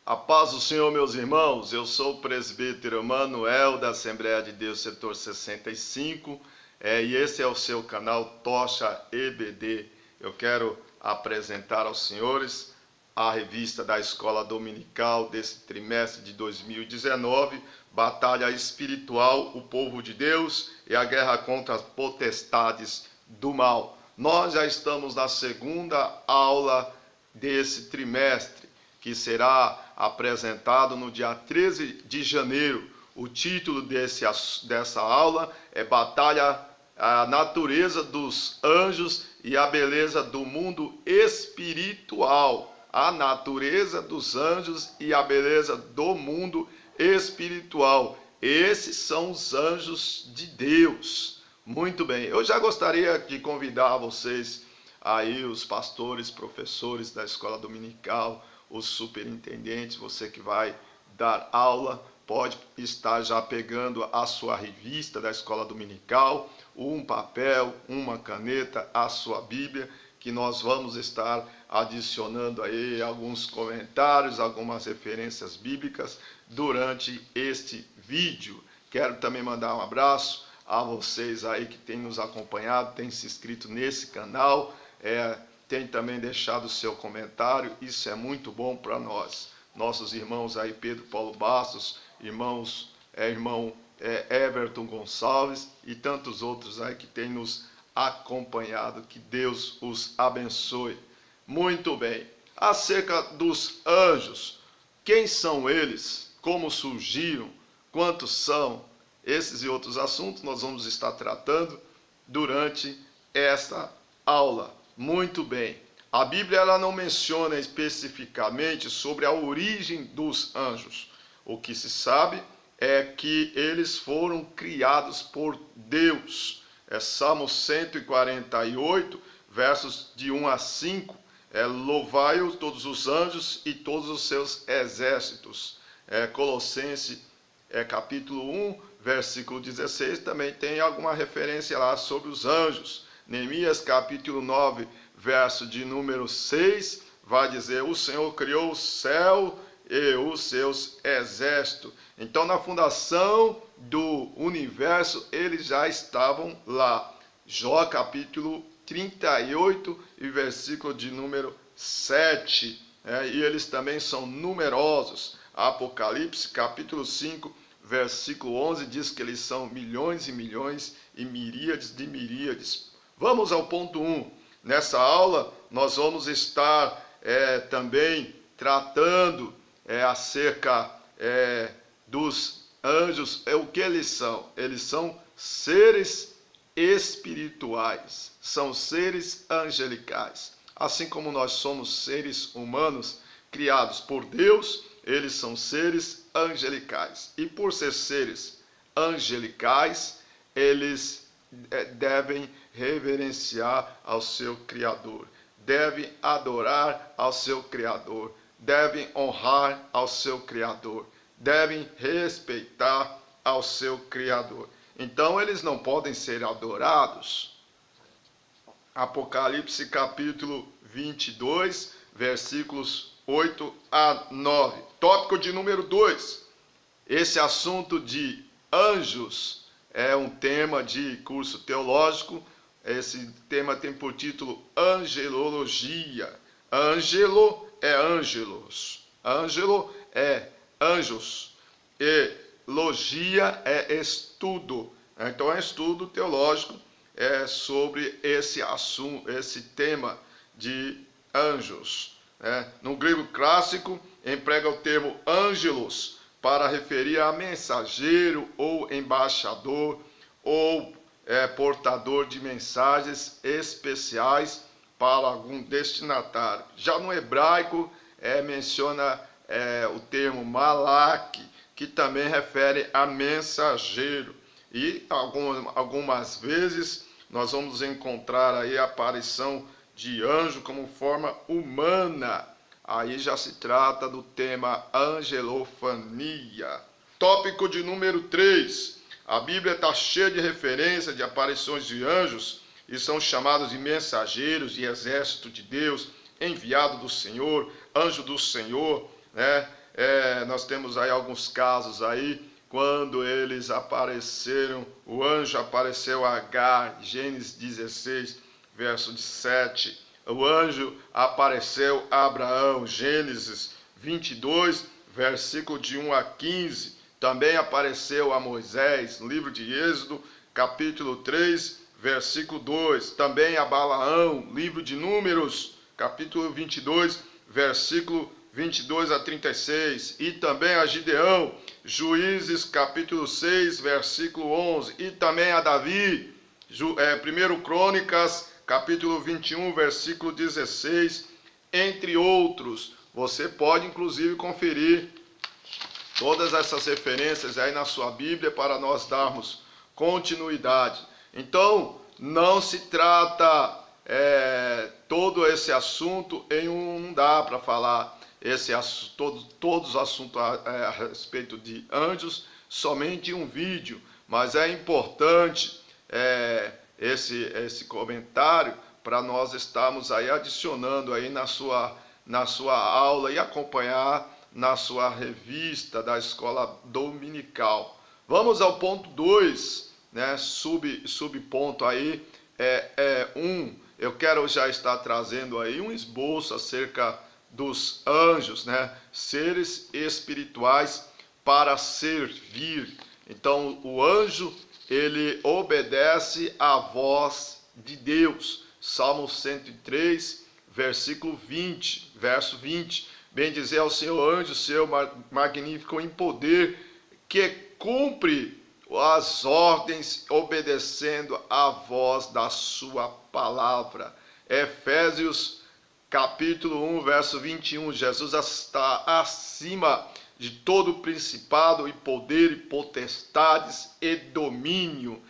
A paz do Senhor, meus irmãos. Eu sou o presbítero Manuel da Assembleia de Deus, setor 65, e esse é o seu canal Tocha EBD. Eu quero apresentar aos senhores a revista da Escola Dominical desse trimestre de 2019, Batalha Espiritual, o Povo de Deus e a Guerra contra as Potestades do Mal. Nós já estamos na segunda aula desse trimestre, que será apresentado no dia 13 de janeiro. O título dessa aula é Batalha, a Natureza dos Anjos e a Beleza do Mundo Espiritual. A natureza dos anjos e a beleza do mundo espiritual. Esses são os anjos de Deus. Muito bem, eu já gostaria de convidar vocês aí, os pastores, professores da escola dominical, os superintendentes, você que vai dar aula, pode estar já pegando a sua revista da escola dominical, um papel, uma caneta, a sua Bíblia, que nós vamos estar adicionando aí alguns comentários, algumas referências bíblicas durante este vídeo. Quero também mandar um abraço a vocês aí que têm nos acompanhado, têm se inscrito nesse canal, tem também deixado o seu comentário. Isso é muito bom para nós. Nossos irmãos aí, Pedro Paulo Bastos, irmão Everton Gonçalves e tantos outros aí que têm nos acompanhado. Que Deus os abençoe. Muito bem. Acerca dos anjos, quem são eles? Como surgiram? Quantos são? Esses e outros assuntos nós vamos estar tratando durante esta aula. Muito bem. A Bíblia ela não menciona especificamente sobre a origem dos anjos. O que se sabe é que eles foram criados por Deus. É Salmo 148, versos de 1 a 5. Louvai-o todos os anjos e todos os seus exércitos. Colossenses capítulo 1, versículo 16, também tem alguma referência lá sobre os anjos. Neemias capítulo 9, verso de número 6, vai dizer: o Senhor criou o céu e os seus exércitos. Então, na fundação do universo, eles já estavam lá. Jó capítulo 38 e versículo de número 7. E eles também são numerosos. Apocalipse capítulo 5, versículo 11, diz que eles são milhões e milhões e miríades de miríades. Vamos ao ponto 1. Nessa aula, nós vamos estar também tratando acerca dos anjos. O que eles são? Eles são seres espirituais, são seres angelicais. Assim como nós somos seres humanos criados por Deus, eles são seres angelicais. E por ser seres angelicais, eles devem reverenciar ao seu Criador, devem adorar ao seu Criador, devem honrar ao seu Criador, devem respeitar ao seu Criador. Então eles não podem ser adorados. Apocalipse capítulo 22, versículos 8 a 9. Tópico de número 2. Esse assunto de anjos é um tema de curso teológico. Esse tema tem por título Angelologia. Angelo é ângelos. Ângelo é anjos. E logia é estudo. Então é estudo teológico sobre esse assunto, esse tema de anjos. No grego clássico, emprega o termo angelos para referir a mensageiro ou embaixador ou portador de mensagens especiais para algum destinatário. Já no hebraico menciona o termo malak, que também refere a mensageiro. E algumas vezes nós vamos encontrar aí a aparição de anjo como forma humana. Aí já se trata do tema angelofania. Tópico de número 3. A Bíblia está cheia de referências de aparições de anjos, e são chamados de mensageiros de exército de Deus, enviado do Senhor, anjo do Senhor, Nós temos aí alguns casos aí, quando eles apareceram, o anjo apareceu a Agar, Gênesis 16, verso 7. O anjo apareceu a Abraão, Gênesis 22, versículo de 1 a 15. Também apareceu a Moisés, no livro de Êxodo, capítulo 3, versículo 2. Também a Balaão, livro de Números, capítulo 22, versículo 22 a 36. E também a Gideão, Juízes, capítulo 6, versículo 11. E também a Davi, 1 Crônicas, capítulo 21, versículo 16, entre outros. Você pode, inclusive, conferir todas essas referências aí na sua Bíblia para nós darmos continuidade. Então, não se trata todo esse assunto em não dá para falar todos os assuntos a respeito de anjos somente em um vídeo, mas é importante esse comentário para nós estarmos aí adicionando aí na sua aula e acompanhar na sua revista da escola dominical. Vamos ao ponto 2, né? Subponto aí eu quero já estar trazendo aí um esboço acerca dos anjos, né? Seres espirituais para servir. Então, o anjo, ele obedece à voz de Deus. Salmo 103, versículo 20, verso 20. Bendizer ao Senhor, anjo seu magnífico em poder, que cumpre as ordens obedecendo à voz da sua palavra. Efésios capítulo 1, verso 21. Jesus está acima de todo principado e poder e potestades e domínio.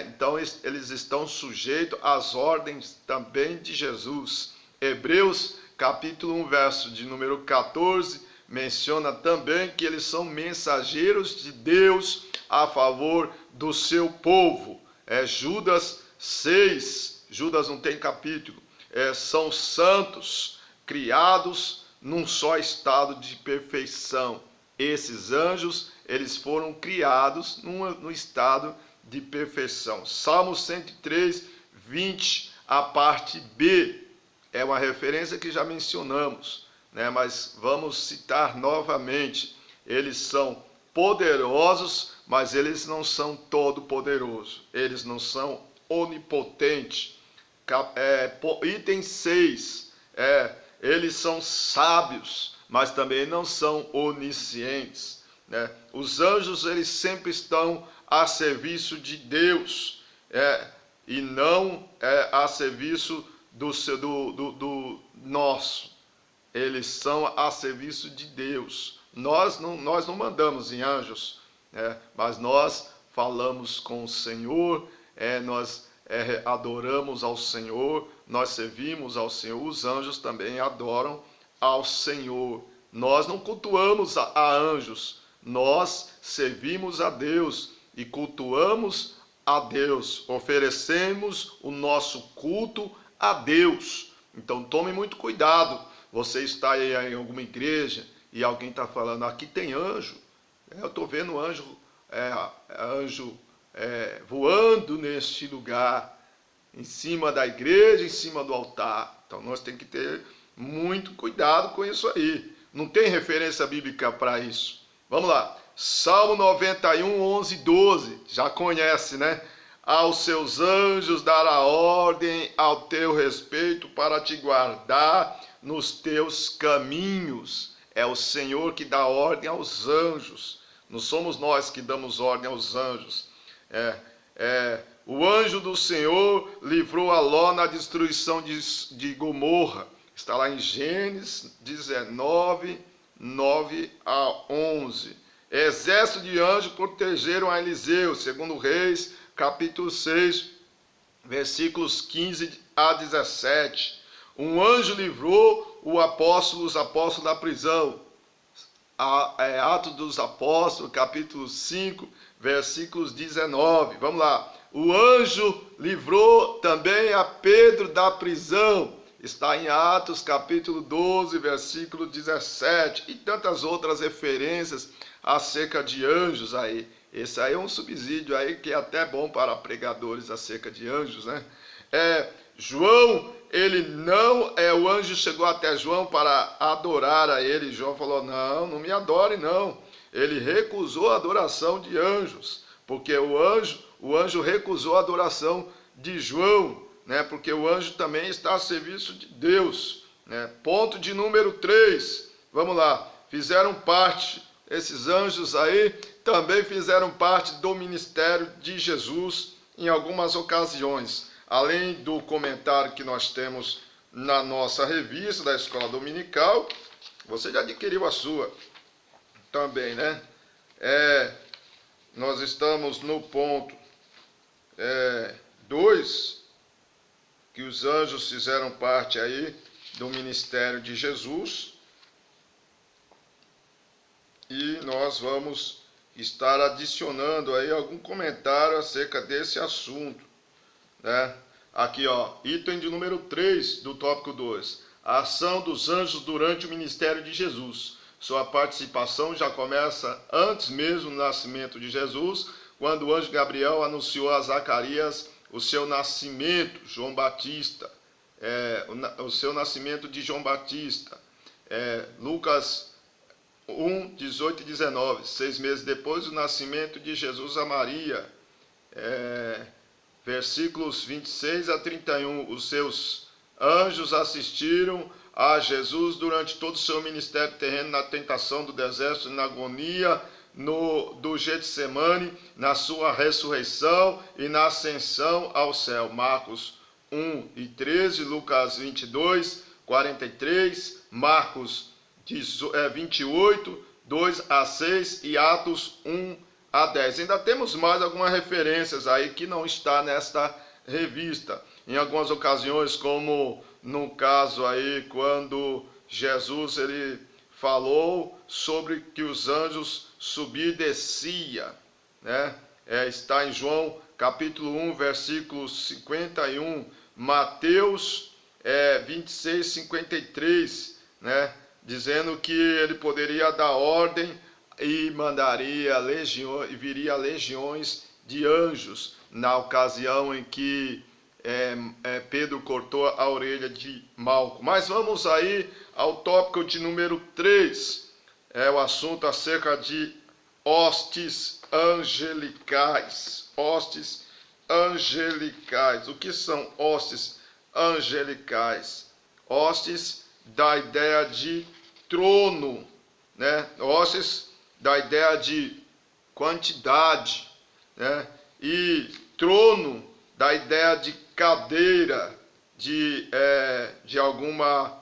Então eles estão sujeitos às ordens também de Jesus. Hebreus capítulo 1, verso de número 14, menciona também que eles são mensageiros de Deus a favor do seu povo. Judas 6, Judas não tem capítulo, são santos, criados num só estado de perfeição. Esses anjos, eles foram criados no estado de perfeição. Salmo 103, 20, a parte B, é uma referência que já mencionamos, né? Mas vamos citar novamente. Eles são poderosos, mas eles não são todo-poderosos. Eles não são onipotentes. Item 6, eles são sábios, mas também não são oniscientes, né? Os anjos, eles sempre estão a serviço de Deus, e não a serviço do nosso. Eles são a serviço de Deus. Nós não mandamos em anjos, mas nós falamos com o Senhor, nós adoramos ao Senhor, nós servimos ao Senhor. Os anjos também adoram ao Senhor. Nós não cultuamos a anjos, nós servimos a Deus e cultuamos a Deus, oferecemos o nosso culto a Deus. Então tome muito cuidado. Você está aí em alguma igreja e alguém está falando, aqui tem anjo. Eu estou vendo anjo voando neste lugar, em cima da igreja, em cima do altar. Então nós temos que ter muito cuidado com isso aí. Não tem referência bíblica para isso. Vamos lá. Salmo 91, 11, 12. Já conhece, né? Aos seus anjos dará ordem ao teu respeito para te guardar nos teus caminhos. É o Senhor que dá ordem aos anjos. Não somos nós que damos ordem aos anjos. O anjo do Senhor livrou a Ló na destruição de Gomorra. Está lá em Gênesis 19, 9 a 11. Exército de anjos protegeram a Eliseu, segundo Reis, capítulo 6, versículos 15 a 17. Um anjo livrou os apóstolos da prisão. Atos dos Apóstolos, capítulo 5, versículos 19. Vamos lá. O anjo livrou também a Pedro da prisão. está em Atos capítulo 12, versículo 17, e tantas outras referências acerca de anjos aí. Esse aí é um subsídio aí que é até bom para pregadores acerca de anjos, né? João, o anjo chegou até João para adorar a ele. João falou: não me adore não. Ele recusou a adoração de anjos, porque o anjo recusou a adoração de João, né? Porque o anjo também está a serviço de Deus, né? Ponto de número 3. Vamos lá. Esses anjos aí também fizeram parte do ministério de Jesus em algumas ocasiões. Além do comentário que nós temos na nossa revista da Escola Dominical, você já adquiriu a sua também, né? Nós estamos no ponto 2, que os anjos fizeram parte aí do ministério de Jesus. E nós vamos estar adicionando aí algum comentário acerca desse assunto, né? Aqui, ó, item de número 3 do tópico 2. A ação dos anjos durante o ministério de Jesus. Sua participação já começa antes mesmo do nascimento de Jesus, quando o anjo Gabriel anunciou a Zacarias o seu nascimento, o seu nascimento de João Batista. Lucas 1, 18 e 19. 6 meses depois do nascimento de Jesus a Maria. Versículos 26 a 31. Os seus anjos assistiram a Jesus durante todo o seu ministério terreno, na tentação do deserto, na agonia do Getsemane, na sua ressurreição e na ascensão ao céu. Marcos 1 e 13, Lucas 22, 43, Marcos 28, 2 a 6 e Atos 1 a 10. Ainda temos mais algumas referências aí que não está nesta revista. Em algumas ocasiões, como no caso aí, quando Jesus ele falou sobre que os anjos subiam e desciam, né? Está em João capítulo 1, versículo 51, Mateus 26, 53, né? Dizendo que ele poderia dar ordem e viria legiões de anjos, na ocasião em que Pedro cortou a orelha de Malco. Mas vamos aí ao tópico de número 3, o assunto acerca de hostes angelicais. Hostes angelicais. O que são hostes angelicais? Hostes da ideia de trono, né? Hostes da ideia de quantidade, né? E trono da ideia de cadeira, de alguma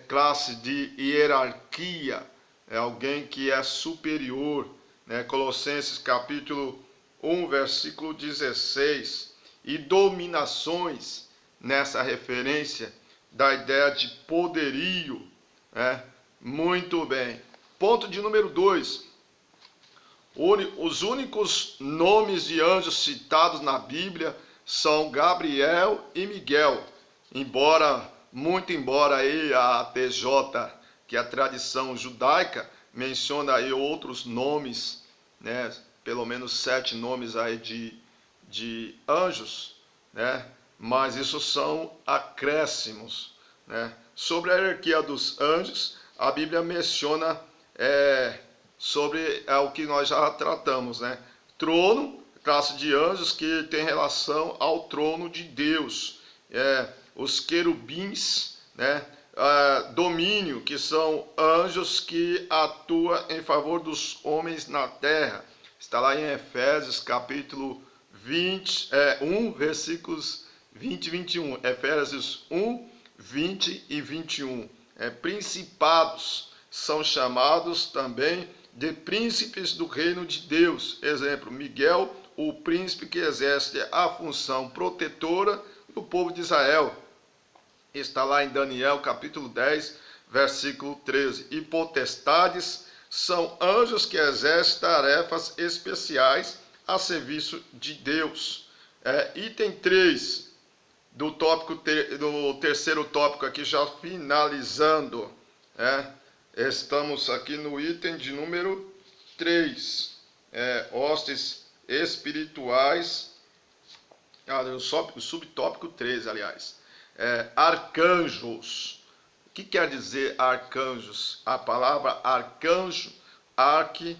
classe de hierarquia, alguém que é superior, né? Colossenses capítulo 1, versículo 16. E dominações, nessa referência da ideia de poderio, né? Muito bem. Ponto de número 2. Os únicos nomes de anjos citados na Bíblia são Gabriel e Miguel. Muito embora aí a TJ, que é a tradição judaica, menciona aí outros nomes, né? Pelo menos 7 nomes aí de anjos, né? Mas isso são acréscimos, né? Sobre a hierarquia dos anjos, a Bíblia menciona sobre o que nós já tratamos, né? Trono, classe de anjos que tem relação ao trono de Deus. Os querubins, né? Domínio, que são anjos que atuam em favor dos homens na terra. Está lá em Efésios capítulo 1, versículos 20 e 21. Efésios 1, 20 e 21. Principados são chamados também de príncipes do reino de Deus. Exemplo, Miguel, o príncipe que exerce a função protetora do povo de Israel. Está lá em Daniel capítulo 10, versículo 13. E potestades são anjos que exercem tarefas especiais a serviço de Deus. Item 3. do terceiro tópico aqui, já finalizando, né? Estamos aqui no item de número 3, hostes espirituais, o subtópico 3, aliás, arcanjos. O que quer dizer arcanjos? A palavra arcanjo, arque,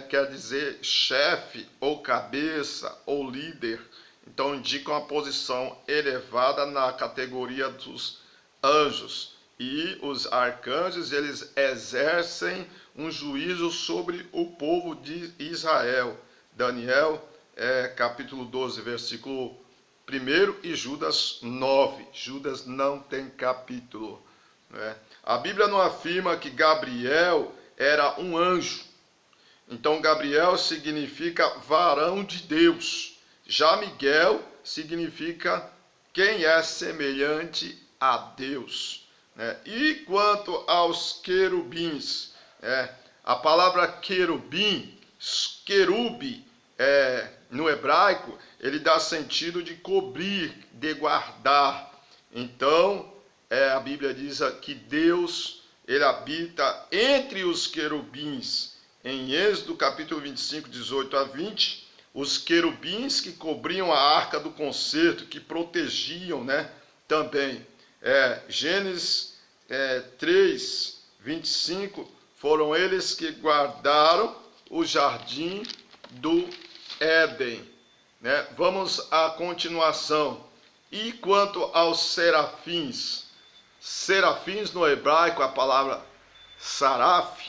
quer dizer chefe, ou cabeça, ou líder. Então indica uma posição elevada na categoria dos anjos. E os arcanjos, eles exercem um juízo sobre o povo de Israel. Daniel, capítulo 12, versículo 1 e Judas 9. Judas não tem capítulo, né? A Bíblia não afirma que Gabriel era um anjo. Então Gabriel significa varão de Deus. Já Miguel significa quem é semelhante a Deus. E quanto aos querubins, a palavra querubim, querube, no hebraico, ele dá sentido de cobrir, de guardar. Então, a Bíblia diz que Deus, ele habita entre os querubins. Em Êxodo capítulo 25, 18 a 20, os querubins que cobriam a arca do concerto, que protegiam, também. Gênesis 3, 25, foram eles que guardaram o jardim do Éden. Vamos à continuação. E quanto aos serafins? Serafins no hebraico, a palavra saraf,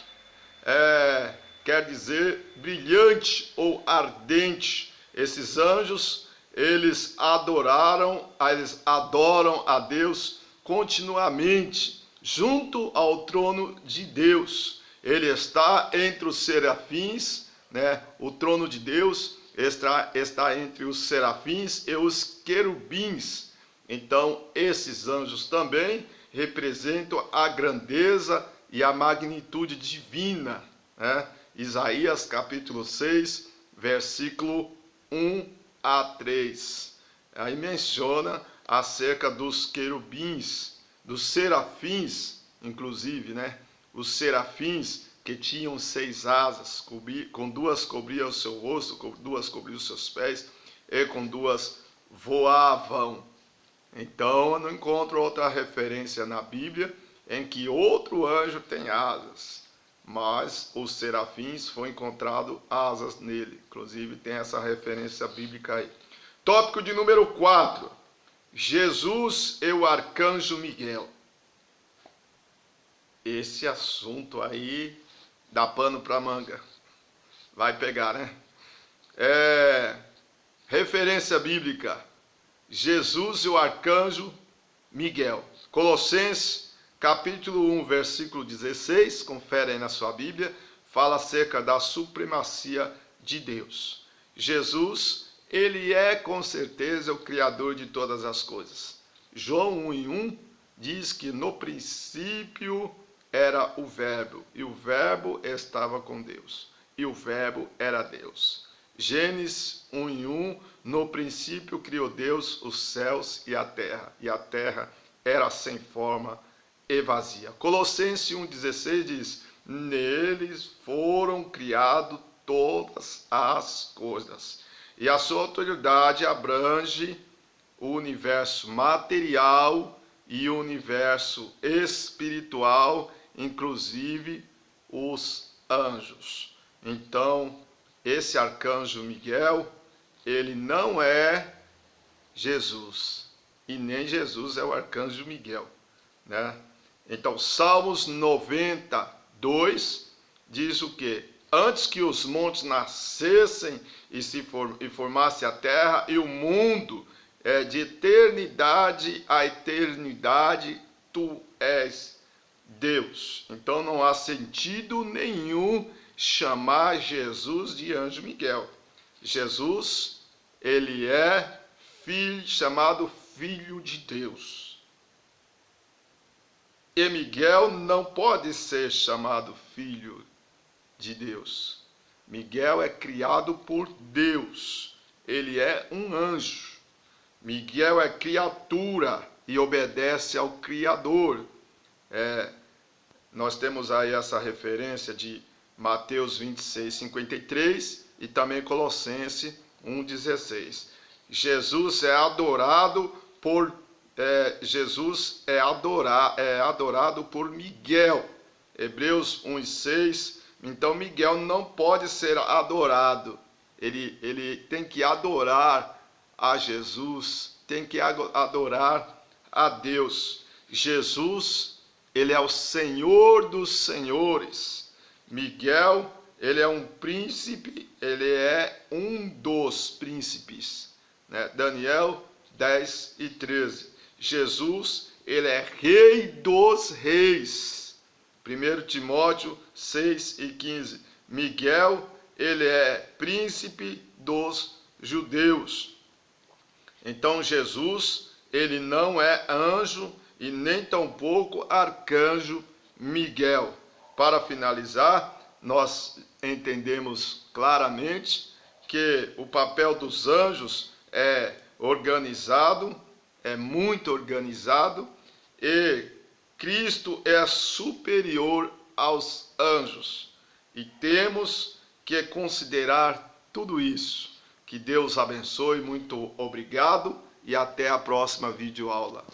quer dizer brilhante ou ardente. Esses anjos, eles adoram a Deus continuamente, junto ao trono de Deus. Ele está entre os serafins, o trono de Deus está entre os serafins e os querubins. Então, esses anjos também representam a grandeza e a magnitude divina. Isaías capítulo 6, versículo 1 a 3. Aí menciona acerca dos querubins, dos serafins, inclusive, os serafins que tinham 6 asas, com 2 cobriam o seu rosto, com 2 cobriam os seus pés, e com 2 voavam. Então, eu não encontro outra referência na Bíblia em que outro anjo tem asas, mas os serafins foi encontrado asas nele. Inclusive, tem essa referência bíblica aí. Tópico de número 4. Jesus e o arcanjo Miguel. Esse assunto aí dá pano para manga. Vai pegar, referência bíblica. Jesus e o arcanjo Miguel. Colossenses, capítulo 1, versículo 16, confere aí na sua Bíblia, fala acerca da supremacia de Deus. Jesus, ele é com certeza o Criador de todas as coisas. João 1:1 diz que no princípio era o Verbo, e o Verbo estava com Deus, e o Verbo era Deus. Gênesis 1:1, no princípio criou Deus os céus e a terra era sem forma e vazia. Colossenses 1:16 diz, neles foram criadas todas as coisas. E a sua autoridade abrange o universo material e o universo espiritual, inclusive os anjos. Então, esse arcanjo Miguel, ele não é Jesus, e nem Jesus é o arcanjo Miguel, Então, Salmos 92 diz o quê? Antes que os montes nascessem e formasse a terra e o mundo, de eternidade a eternidade, tu és Deus. Então não há sentido nenhum chamar Jesus de anjo Miguel. Jesus, ele é chamado filho de Deus. E Miguel não pode ser chamado filho de Deus. Miguel é criado por Deus. Ele é um anjo. Miguel é criatura e obedece ao Criador. Nós temos aí essa referência de Mateus 26, 53 e também Colossenses 1,16. Jesus é adorado por adorado por Miguel. Hebreus 1,6. Então Miguel não pode ser adorado. Ele tem que adorar a Jesus, tem que adorar a Deus. Jesus, ele é o Senhor dos senhores. Miguel, ele é um príncipe, ele é um dos príncipes. Daniel 10 e 13. Jesus, ele é rei dos reis. 1 Timóteo 6 e 15. Miguel, ele é príncipe dos judeus. Então Jesus, ele não é anjo e nem tampouco arcanjo Miguel. Para finalizar, nós entendemos claramente que o papel dos anjos é organizado, é muito organizado, e Cristo é superior aos anjos. E temos que considerar tudo isso. Que Deus abençoe, muito obrigado e até a próxima videoaula.